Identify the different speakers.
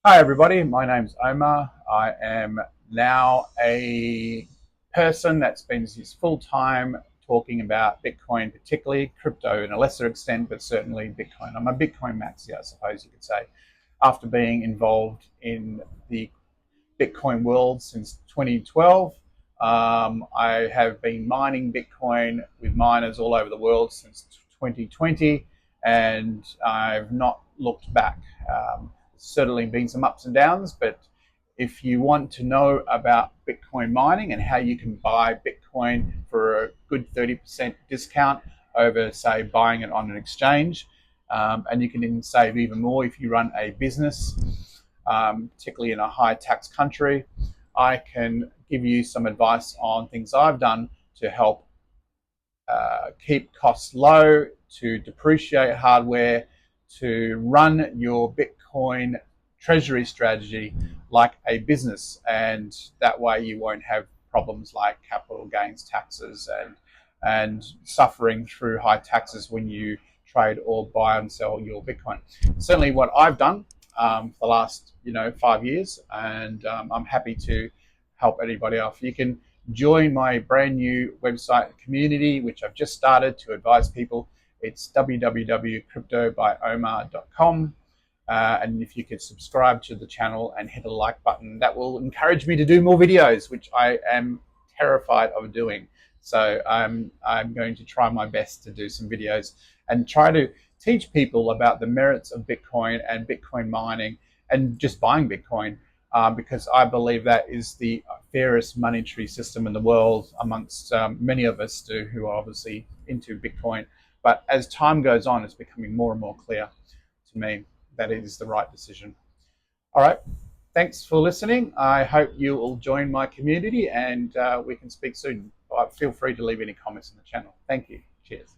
Speaker 1: Hi everybody, my name's Omar. I am now a person that spends his full time talking about Bitcoin, particularly crypto in a lesser extent, but certainly Bitcoin. I'm a Bitcoin maxi, I suppose you could say, after being involved in the Bitcoin world since 2012. I have been mining Bitcoin with miners all over the world since 2020, and I've not looked back. Certainly been some ups and downs, but if you want to know about Bitcoin mining and how you can buy Bitcoin for a good 30% discount over, say, buying it on an exchange, and you can even save even more if you run a business, particularly in a high tax country, I can give you some advice on things I've done to help keep costs low, to depreciate hardware, to run your Bitcoin treasury strategy like a business. And that way you won't have problems like capital gains taxes and suffering through high taxes when you trade or buy and sell your Bitcoin. Certainly what I've done for the last 5 years, and I'm happy to help anybody else. You can join my brand new website community, which I've just started to advise people. It's www.cryptobyomar.com. And if you could subscribe to the channel and hit a like button, that will encourage me to do more videos, which I am terrified of doing. So I'm going to try my best to do some videos and try to teach people about the merits of Bitcoin and Bitcoin mining and just buying Bitcoin, because I believe that is the fairest monetary system in the world amongst many of us who are obviously into Bitcoin. But as time goes on, it's becoming more and more clear to me that it is the right decision. All right. Thanks for listening. I hope you will join my community and we can speak soon. Feel free to leave any comments in the channel. Thank you. Cheers.